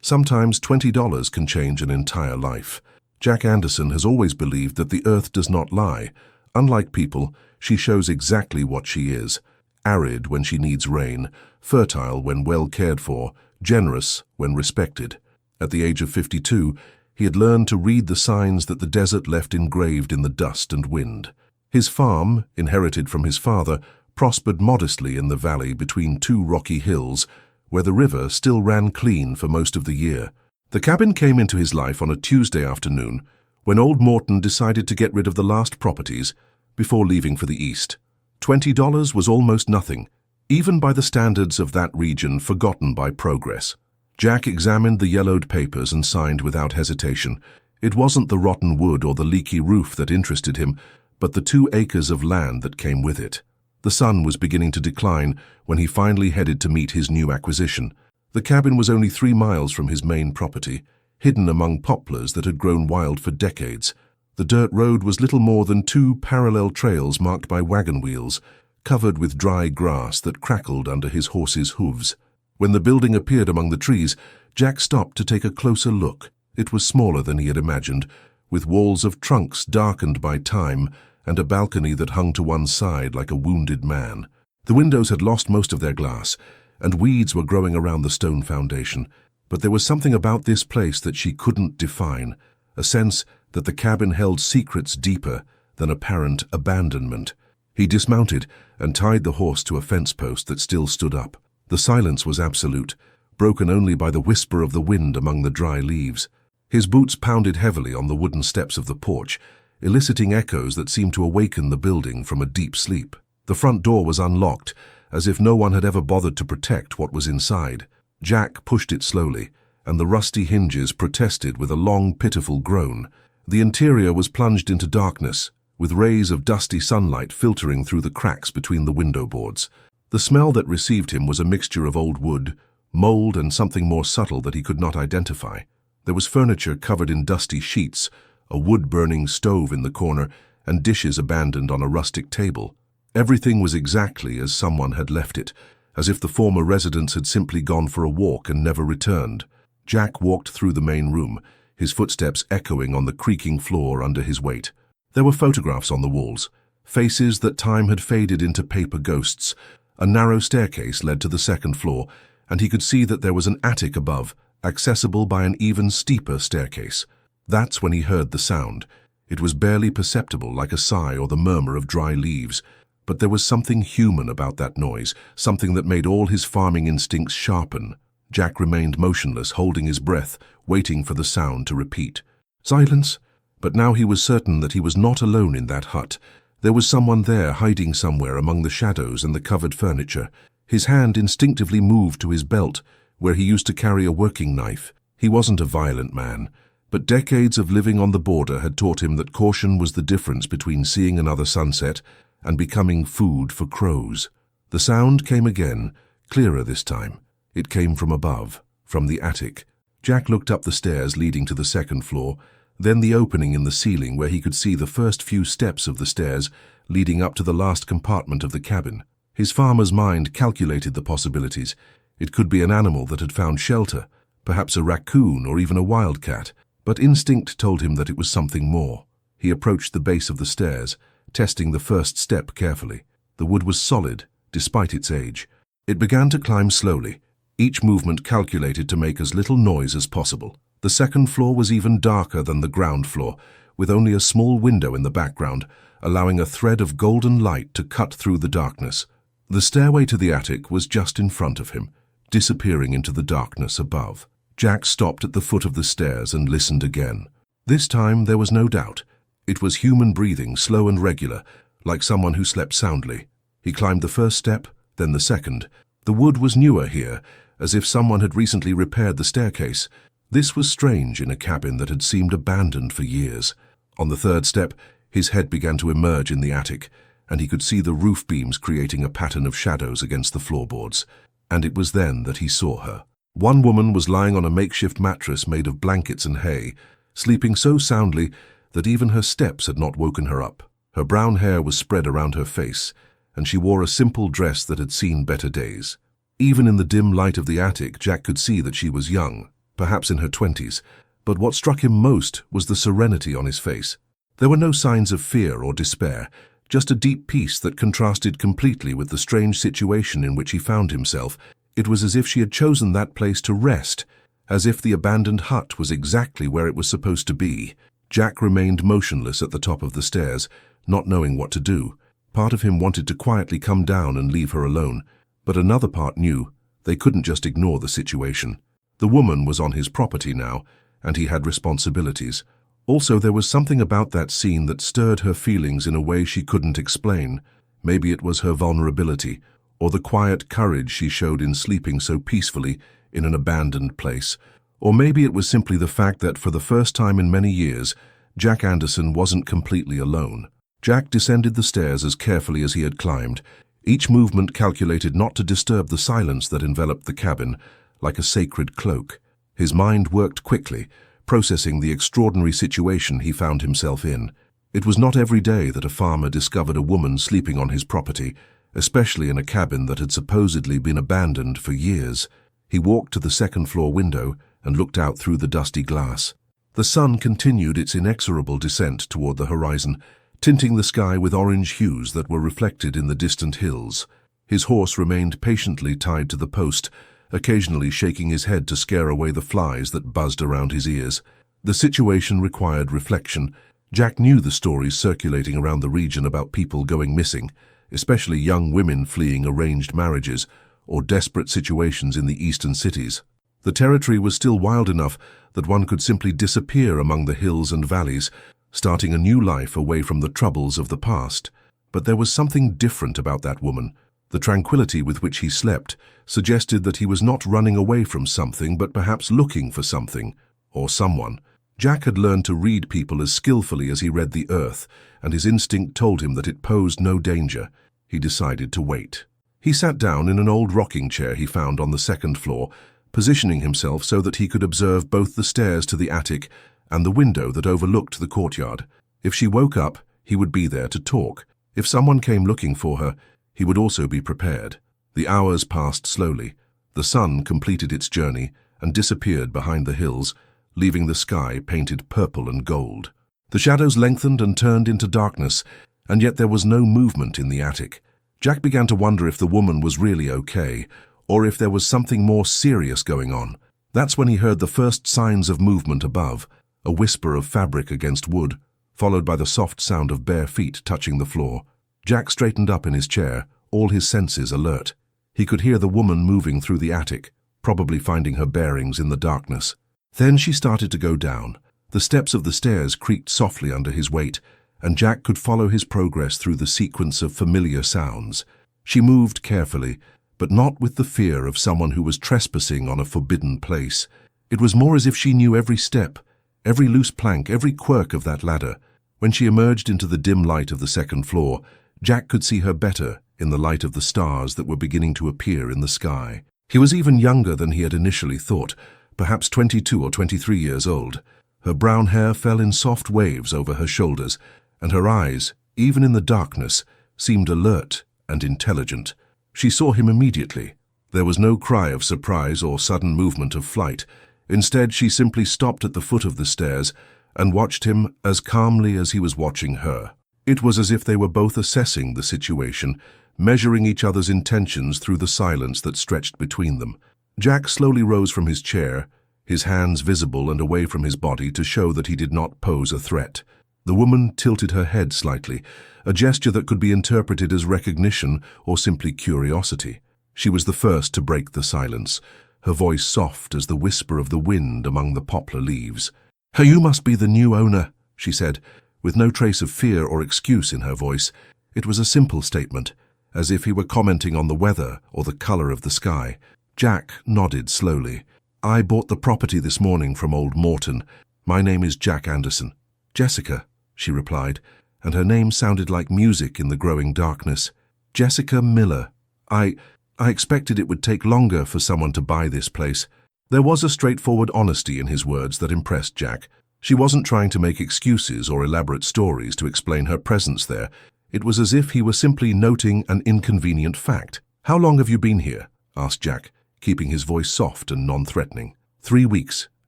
Sometimes $20 can change an entire life. Jack Anderson has always believed that the earth does not lie. Unlike people, she shows exactly what she is: arid when she needs rain, fertile when well cared for, generous when respected. At the age of 52, he had learned to read the signs that the desert left engraved in the dust and wind. His farm, inherited from his father, prospered modestly in the valley between two rocky hills, where the river still ran clean for most of the year. The cabin came into his life on a Tuesday afternoon, when old Morton decided to get rid of the last properties before leaving for the east. $20 was almost nothing, even by the standards of that region forgotten by progress. Jack examined the yellowed papers and signed without hesitation. It wasn't the rotten wood or the leaky roof that interested him, but the 2 acres of land that came with it. The sun was beginning to decline when he finally headed to meet his new acquisition. The cabin was only 3 miles from his main property, hidden among poplars that had grown wild for decades. The dirt road was little more than 2 parallel trails marked by wagon wheels, covered with dry grass that crackled under his horse's hooves. When the building appeared among the trees, Jack stopped to take a closer look. It was smaller than he had imagined, with walls of trunks darkened by time and a balcony that hung to one side like a wounded man. The windows had lost most of their glass, and weeds were growing around the stone foundation. But there was something about this place that she couldn't define, a sense that the cabin held secrets deeper than apparent abandonment. He dismounted and tied the horse to a fence post that still stood up. The silence was absolute, broken only by the whisper of the wind among the dry leaves. His boots pounded heavily on the wooden steps of the porch, eliciting echoes that seemed to awaken the building from a deep sleep. The front door was unlocked, as if no one had ever bothered to protect what was inside. Jack pushed it slowly, and the rusty hinges protested with a long, pitiful groan. The interior was plunged into darkness, with rays of dusty sunlight filtering through the cracks between the window boards. The smell that received him was a mixture of old wood, mold, and something more subtle that he could not identify. There was furniture covered in dusty sheets, a wood-burning stove in the corner, and dishes abandoned on a rustic table. Everything was exactly as someone had left it, as if the former residents had simply gone for a walk and never returned. Jack walked through the main room, his footsteps echoing on the creaking floor under his weight. There were photographs on the walls, faces that time had faded into paper ghosts. A narrow staircase led to the second floor, and he could see that there was an attic above, accessible by an even steeper staircase. That's when he heard the sound. It was barely perceptible, like a sigh or the murmur of dry leaves. But there was something human about that noise, something that made all his farming instincts sharpen. Jack remained motionless, holding his breath, waiting for the sound to repeat. Silence! But now he was certain that he was not alone in that hut. There was someone there, hiding somewhere among the shadows and the covered furniture. His hand instinctively moved to his belt, where he used to carry a working knife. He wasn't a violent man, but decades of living on the border had taught him that caution was the difference between seeing another sunset and becoming food for crows. The sound came again, clearer this time. It came from above, from the attic. Jack looked up the stairs leading to the second floor, then the opening in the ceiling where he could see the first few steps of the stairs leading up to the last compartment of the cabin. His farmer's mind calculated the possibilities. It could be an animal that had found shelter, perhaps a raccoon or even a wildcat, but instinct told him that it was something more. He approached the base of the stairs, testing the first step carefully. The wood was solid, despite its age. It began to climb slowly, each movement calculated to make as little noise as possible. The second floor was even darker than the ground floor, with only a small window in the background, allowing a thread of golden light to cut through the darkness. The stairway to the attic was just in front of him, disappearing into the darkness above. Jack stopped at the foot of the stairs and listened again. This time there was no doubt. It was human breathing, slow and regular, like someone who slept soundly. He climbed the first step, then the second. The wood was newer here, as if someone had recently repaired the staircase. This was strange in a cabin that had seemed abandoned for years. On the third step, his head began to emerge in the attic, and he could see the roof beams creating a pattern of shadows against the floorboards. And it was then that he saw her. One woman was lying on a makeshift mattress made of blankets and hay, sleeping so soundly that even her steps had not woken her up. Her brown hair was spread around her face, and she wore a simple dress that had seen better days. Even in the dim light of the attic, Jack could see that she was young. perhaps in her 20s, but what struck him most was the serenity on his face. There were no signs of fear or despair, just a deep peace that contrasted completely with the strange situation in which he found himself. It was as if she had chosen that place to rest, as if the abandoned hut was exactly where it was supposed to be. Jack remained motionless at the top of the stairs, not knowing what to do. Part of him wanted to quietly come down and leave her alone, but another part knew they couldn't just ignore the situation. The woman was on his property now, and he had responsibilities. Also, there was something about that scene that stirred her feelings in a way she couldn't explain. Maybe it was her vulnerability, or the quiet courage she showed in sleeping so peacefully in an abandoned place. Or maybe it was simply the fact that for the first time in many years, Jack Anderson wasn't completely alone. Jack descended the stairs as carefully as he had climbed, each movement calculated not to disturb the silence that enveloped the cabin, like a sacred cloak. His mind worked quickly, processing the extraordinary situation he found himself in. It was not every day that a farmer discovered a woman sleeping on his property, especially in a cabin that had supposedly been abandoned for years. He walked to the second-floor window and looked out through the dusty glass. The sun continued its inexorable descent toward the horizon, tinting the sky with orange hues that were reflected in the distant hills. His horse remained patiently tied to the post, occasionally shaking his head to scare away the flies that buzzed around his ears. The situation required reflection. Jack knew the stories circulating around the region about people going missing, especially young women fleeing arranged marriages or desperate situations in the eastern cities. The territory was still wild enough that one could simply disappear among the hills and valleys, starting a new life away from the troubles of the past. But there was something different about that woman. The tranquility with which he slept suggested that he was not running away from something, but perhaps looking for something, or someone. Jack had learned to read people as skillfully as he read the earth, and his instinct told him that it posed no danger. He decided to wait. He sat down in an old rocking chair he found on the second floor, positioning himself so that he could observe both the stairs to the attic and the window that overlooked the courtyard. If she woke up, he would be there to talk. If someone came looking for her, he would also be prepared. The hours passed slowly. The sun completed its journey and disappeared behind the hills, leaving the sky painted purple and gold. The shadows lengthened and turned into darkness, and yet there was no movement in the attic. Jack began to wonder if the woman was really okay, or if there was something more serious going on. That's when he heard the first signs of movement above, a whisper of fabric against wood, followed by the soft sound of bare feet touching the floor. Jack straightened up in his chair, all his senses alert. He could hear the woman moving through the attic, probably finding her bearings in the darkness. Then she started to go down. The steps of the stairs creaked softly under his weight, and Jack could follow his progress through the sequence of familiar sounds. She moved carefully, but not with the fear of someone who was trespassing on a forbidden place. It was more as if she knew every step, every loose plank, every quirk of that ladder. When she emerged into the dim light of the second floor, Jack could see her better in the light of the stars that were beginning to appear in the sky. He was even younger than he had initially thought, perhaps 22 or 23 years old. Her brown hair fell in soft waves over her shoulders, and her eyes, even in the darkness, seemed alert and intelligent. She saw him immediately. There was no cry of surprise or sudden movement of flight. Instead, she simply stopped at the foot of the stairs and watched him as calmly as he was watching her. It was as if they were both assessing the situation, measuring each other's intentions through the silence that stretched between them. Jack slowly rose from his chair, his hands visible and away from his body to show that he did not pose a threat. The woman tilted her head slightly, a gesture that could be interpreted as recognition or simply curiosity. She was the first to break the silence, her voice soft as the whisper of the wind among the poplar leaves. "You must be the new owner," she said, with no trace of fear or excuse in her voice. It was a simple statement, as if he were commenting on the weather or the color of the sky. Jack nodded slowly. "I bought the property this morning from old Morton. My name is Jack Anderson." "Jessica," she replied, and her name sounded like music in the growing darkness. "Jessica Miller. I expected it would take longer for someone to buy this place." There was a straightforward honesty in his words that impressed Jack. She wasn't trying to make excuses or elaborate stories to explain her presence there. It was as if he were simply noting an inconvenient fact. "How long have you been here?" asked Jack, keeping his voice soft and non-threatening. 3 weeks,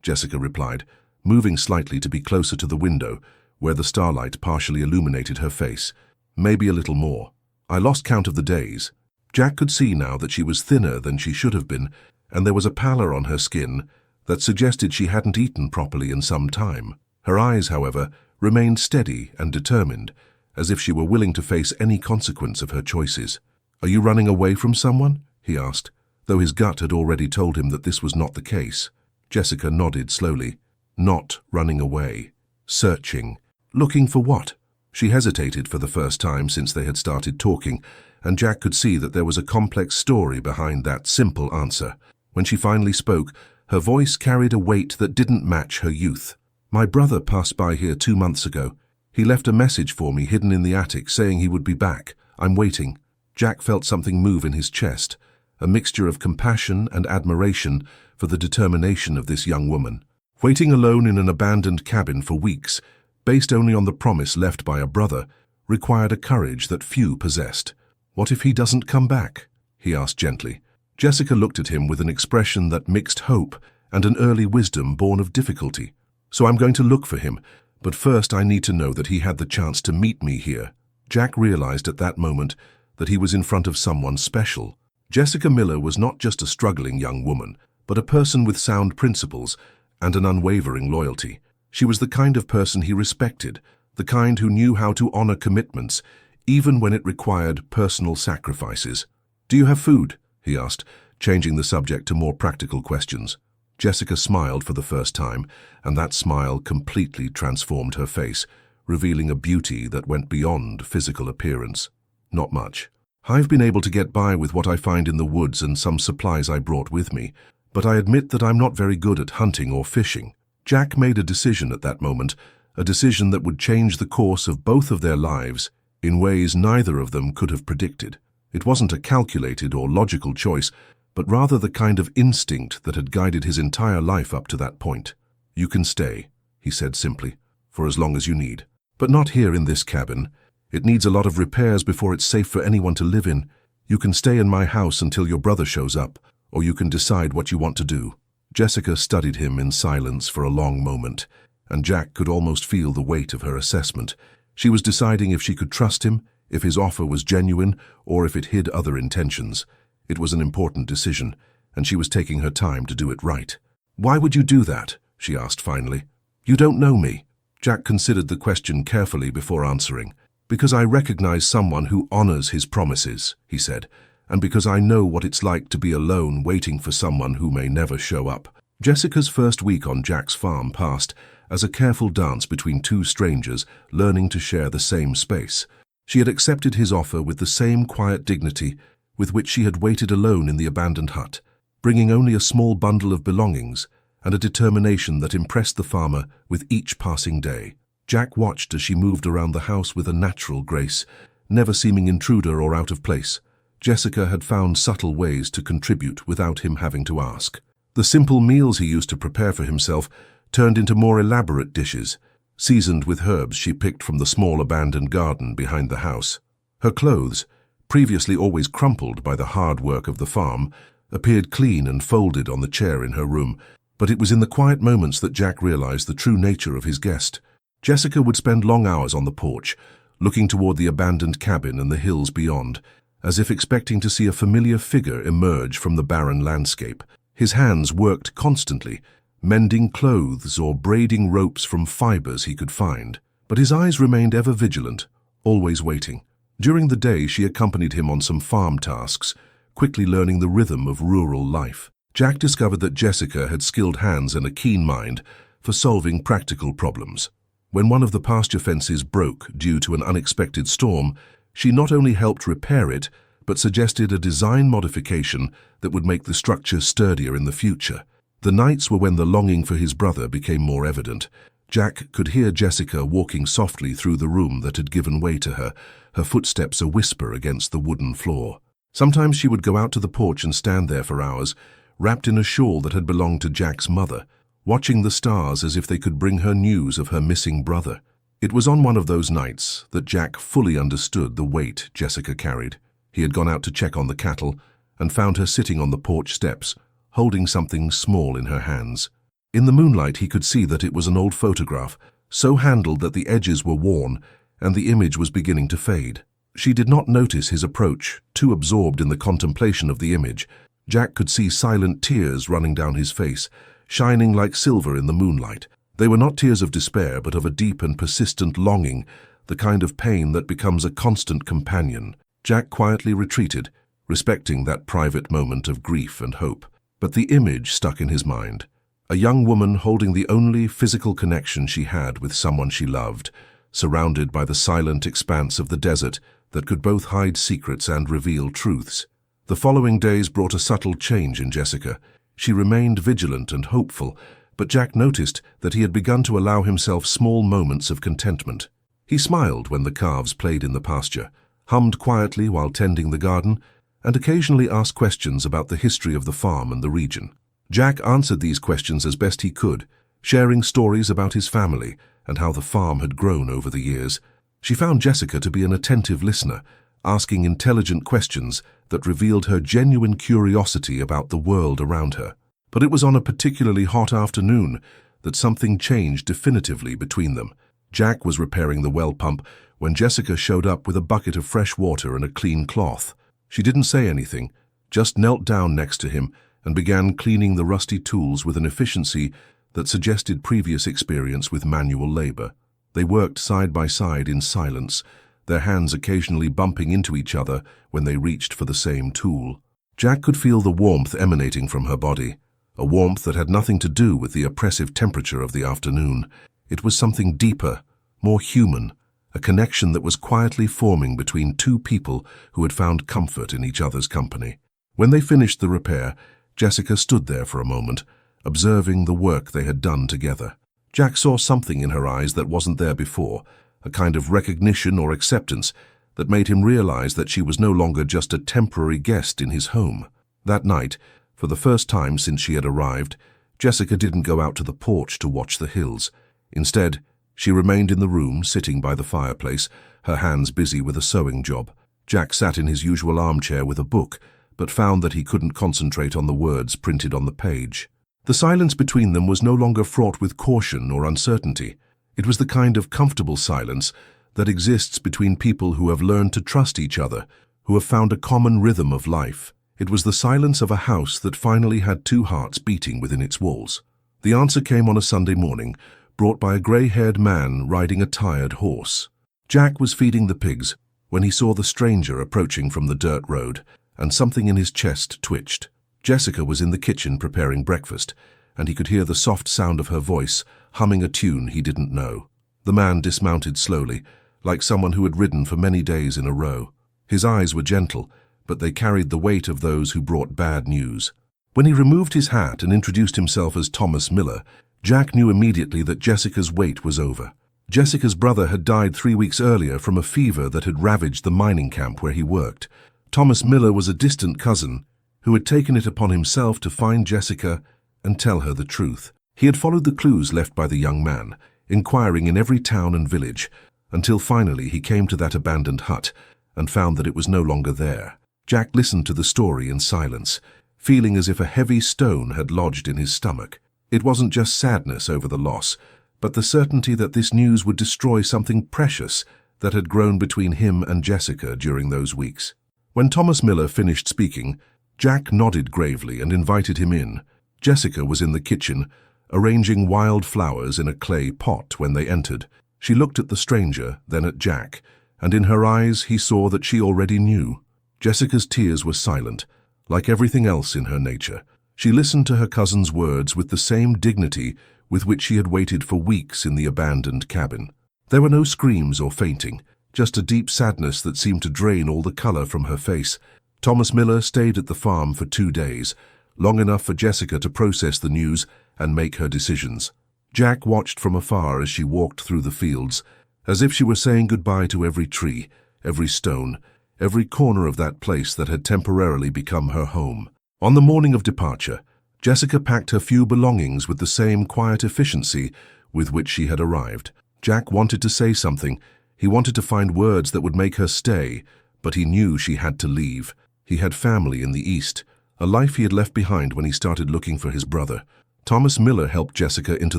Jessica replied, moving slightly to be closer to the window, where the starlight partially illuminated her face. Maybe a little more. I lost count of the days. Jack could see now that she was thinner than she should have been, and there was a pallor on her skin that suggested she hadn't eaten properly in some time. Her eyes, however, remained steady and determined, as if she were willing to face any consequence of her choices. "Are you running away from someone?" he asked, though his gut had already told him that this was not the case. Jessica nodded slowly. Not running away. Searching. Looking for what? She hesitated for the first time since they had started talking, and Jack could see that there was a complex story behind that simple answer. When she finally spoke, her voice carried a weight that didn't match her youth. "My brother passed by here 2 months ago. He left a message for me hidden in the attic saying he would be back. I'm waiting." Jack felt something move in his chest, a mixture of compassion and admiration for the determination of this young woman. Waiting alone in an abandoned cabin for weeks, based only on the promise left by a brother, required a courage that few possessed. "What if he doesn't come back?" he asked gently. Jessica looked at him with an expression that mixed hope and an early wisdom born of difficulty. "So I'm going to look for him, but first I need to know that he had the chance to meet me here." Jack realized at that moment that he was in front of someone special. Jessica Miller was not just a struggling young woman, but a person with sound principles and an unwavering loyalty. She was the kind of person he respected, the kind who knew how to honor commitments, even when it required personal sacrifices. "Do you have food?" he asked, changing the subject to more practical questions. Jessica smiled for the first time, and that smile completely transformed her face, revealing a beauty that went beyond physical appearance. "Not much. I've been able to get by with what I find in the woods and some supplies I brought with me, but I admit that I'm not very good at hunting or fishing." Jack made a decision at that moment, a decision that would change the course of both of their lives in ways neither of them could have predicted. It wasn't a calculated or logical choice, but rather the kind of instinct that had guided his entire life up to that point. "You can stay," he said simply, "for as long as you need. But not here in this cabin. It needs a lot of repairs before it's safe for anyone to live in. You can stay in my house until your brother shows up, or you can decide what you want to do." Jessica studied him in silence for a long moment, and Jack could almost feel the weight of her assessment. She was deciding if she could trust him, if his offer was genuine, or if it hid other intentions. It was an important decision, and she was taking her time to do it right. "Why would you do that?" she asked finally. "You don't know me." Jack considered the question carefully before answering. "Because I recognize someone who honors his promises," he said, "and because I know what it's like to be alone waiting for someone who may never show up." Jessica's first week on Jack's farm passed as a careful dance between two strangers learning to share the same space. She had accepted his offer with the same quiet dignity with which she had waited alone in the abandoned hut, bringing only a small bundle of belongings and a determination that impressed the farmer with each passing day. Jack watched as she moved around the house with a natural grace, never seeming intruder or out of place. Jessica had found subtle ways to contribute without him having to ask. The simple meals he used to prepare for himself turned into more elaborate dishes, seasoned with herbs she picked from the small abandoned garden behind the house. Her clothes, previously always crumpled by the hard work of the farm, appeared clean and folded on the chair in her room, but it was in the quiet moments that Jack realized the true nature of his guest. Jessica would spend long hours on the porch, looking toward the abandoned cabin and the hills beyond, as if expecting to see a familiar figure emerge from the barren landscape. His hands worked constantly, mending clothes or braiding ropes from fibers he could find, but his eyes remained ever vigilant, always waiting. During the day, she accompanied him on some farm tasks, quickly learning the rhythm of rural life. Jack discovered that Jessica had skilled hands and a keen mind for solving practical problems. When one of the pasture fences broke due to an unexpected storm, she not only helped repair it, but suggested a design modification that would make the structure sturdier in the future. The nights were when the longing for his brother became more evident. Jack could hear Jessica walking softly through the room that had given way to her, her footsteps a whisper against the wooden floor. Sometimes she would go out to the porch and stand there for hours, wrapped in a shawl that had belonged to Jack's mother, watching the stars as if they could bring her news of her missing brother. It was on one of those nights that Jack fully understood the weight Jessica carried. He had gone out to check on the cattle and found her sitting on the porch steps, holding something small in her hands. In the moonlight he could see that it was an old photograph, so handled that the edges were worn and the image was beginning to fade. She did not notice his approach, too absorbed in the contemplation of the image. Jack could see silent tears running down his face, shining like silver in the moonlight. They were not tears of despair, but of a deep and persistent longing, the kind of pain that becomes a constant companion. Jack quietly retreated, respecting that private moment of grief and hope. But the image stuck in his mind. A young woman holding the only physical connection she had with someone she loved, surrounded by the silent expanse of the desert that could both hide secrets and reveal truths. The following days brought a subtle change in Jessica. She remained vigilant and hopeful, but Jack noticed that he had begun to allow himself small moments of contentment. He smiled when the calves played in the pasture, hummed quietly while tending the garden, and occasionally asked questions about the history of the farm and the region. Jack answered these questions as best he could, sharing stories about his family and how the farm had grown over the years. She found Jessica to be an attentive listener, asking intelligent questions that revealed her genuine curiosity about the world around her. But it was on a particularly hot afternoon that something changed definitively between them. Jack was repairing the well pump when Jessica showed up with a bucket of fresh water and a clean cloth. She didn't say anything, just knelt down next to him and began cleaning the rusty tools with an efficiency that suggested previous experience with manual labor. They worked side by side in silence, their hands occasionally bumping into each other when they reached for the same tool. Jack could feel the warmth emanating from her body, a warmth that had nothing to do with the oppressive temperature of the afternoon. It was something deeper, more human, a connection that was quietly forming between two people who had found comfort in each other's company. When they finished the repair, Jessica stood there for a moment, observing the work they had done together. Jack saw something in her eyes that wasn't there before, a kind of recognition or acceptance that made him realize that she was no longer just a temporary guest in his home. That night, for the first time since she had arrived, Jessica didn't go out to the porch to watch the hills. Instead, she remained in the room, sitting by the fireplace, her hands busy with a sewing job. Jack sat in his usual armchair with a book, but found that he couldn't concentrate on the words printed on the page. The silence between them was no longer fraught with caution or uncertainty. It was the kind of comfortable silence that exists between people who have learned to trust each other, who have found a common rhythm of life. It was the silence of a house that finally had two hearts beating within its walls. The answer came on a Sunday morning, brought by a grey-haired man riding a tired horse. Jack was feeding the pigs when he saw the stranger approaching from the dirt road, and something in his chest twitched. Jessica was in the kitchen preparing breakfast, and he could hear the soft sound of her voice, humming a tune he didn't know. The man dismounted slowly, like someone who had ridden for many days in a row. His eyes were gentle, but they carried the weight of those who brought bad news. When he removed his hat and introduced himself as Thomas Miller, Jack knew immediately that Jessica's wait was over. Jessica's brother had died 3 weeks earlier from a fever that had ravaged the mining camp where he worked. Thomas Miller was a distant cousin who had taken it upon himself to find Jessica and tell her the truth. He had followed the clues left by the young man, inquiring in every town and village, until finally he came to that abandoned hut and found that it was no longer there. Jack listened to the story in silence, feeling as if a heavy stone had lodged in his stomach. It wasn't just sadness over the loss, but the certainty that this news would destroy something precious that had grown between him and Jessica during those weeks. When Thomas Miller finished speaking, Jack nodded gravely and invited him in. Jessica was in the kitchen, arranging wild flowers in a clay pot when they entered. She looked at the stranger, then at Jack, and in her eyes he saw that she already knew. Jessica's tears were silent, like everything else in her nature. She listened to her cousin's words with the same dignity with which she had waited for weeks in the abandoned cabin. There were no screams or fainting, just a deep sadness that seemed to drain all the color from her face. Thomas Miller stayed at the farm for 2 days, long enough for Jessica to process the news and make her decisions. Jack watched from afar as she walked through the fields, as if she were saying goodbye to every tree, every stone, every corner of that place that had temporarily become her home. On the morning of departure, Jessica packed her few belongings with the same quiet efficiency with which she had arrived. Jack wanted to say something. He wanted to find words that would make her stay, but he knew she had to leave. He had family in the East, a life he had left behind when he started looking for his brother. Thomas Miller helped Jessica into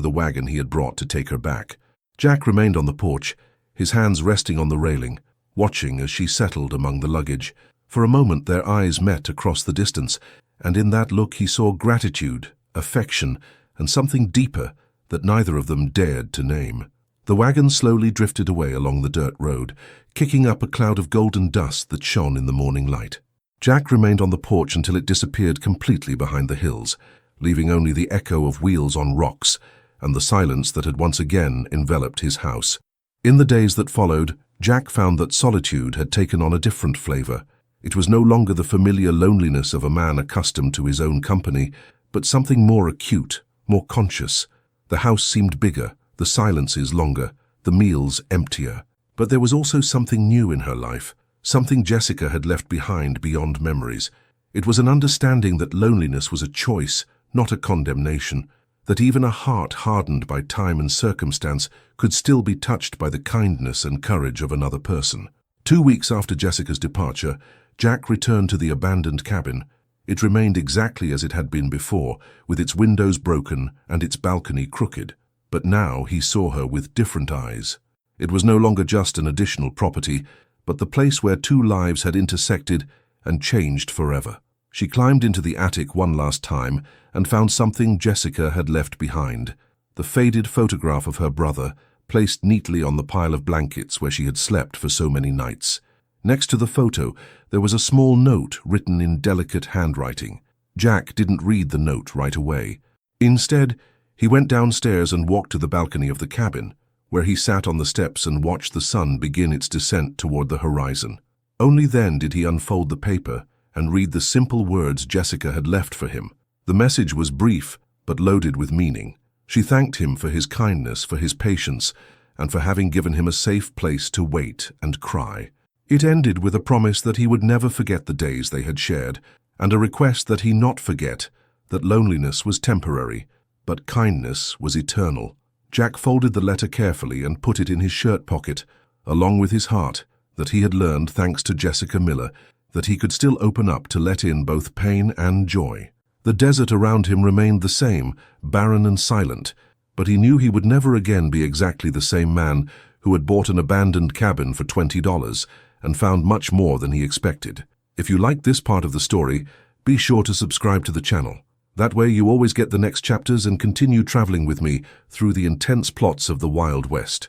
the wagon he had brought to take her back. Jack remained on the porch, his hands resting on the railing, watching as she settled among the luggage. For a moment their eyes met across the distance, and in that look he saw gratitude, affection, and something deeper that neither of them dared to name. The wagon slowly drifted away along the dirt road, kicking up a cloud of golden dust that shone in the morning light. Jack remained on the porch until it disappeared completely behind the hills, leaving only the echo of wheels on rocks and the silence that had once again enveloped his house. In the days that followed, Jack found that solitude had taken on a different flavor. It was no longer the familiar loneliness of a man accustomed to his own company, but something more acute, more conscious. The house seemed bigger, the silences longer, the meals emptier. But there was also something new in her life, something Jessica had left behind beyond memories. It was an understanding that loneliness was a choice, not a condemnation, that even a heart hardened by time and circumstance could still be touched by the kindness and courage of another person. 2 weeks after Jessica's departure, Jack returned to the abandoned cabin. It remained exactly as it had been before, with its windows broken and its balcony crooked. But now he saw her with different eyes. It was no longer just an additional property, but the place where two lives had intersected and changed forever. She climbed into the attic one last time and found something Jessica had left behind: the faded photograph of her brother, placed neatly on the pile of blankets where she had slept for so many nights. Next to the photo, there was a small note written in delicate handwriting. Jack didn't read the note right away. Instead, he went downstairs and walked to the balcony of the cabin, where he sat on the steps and watched the sun begin its descent toward the horizon. Only then did he unfold the paper and read the simple words Jessica had left for him. The message was brief, but loaded with meaning. She thanked him for his kindness, for his patience, and for having given him a safe place to wait and cry. It ended with a promise that he would never forget the days they had shared, and a request that he not forget that loneliness was temporary, but kindness was eternal. Jack folded the letter carefully and put it in his shirt pocket, along with his heart, that he had learned, thanks to Jessica Miller, that he could still open up to let in both pain and joy. The desert around him remained the same, barren and silent, but he knew he would never again be exactly the same man who had bought an abandoned cabin for $20 and found much more than he expected. If you liked this part of the story, be sure to subscribe to the channel. That way you always get the next chapters and continue traveling with me through the intense plots of the Wild West.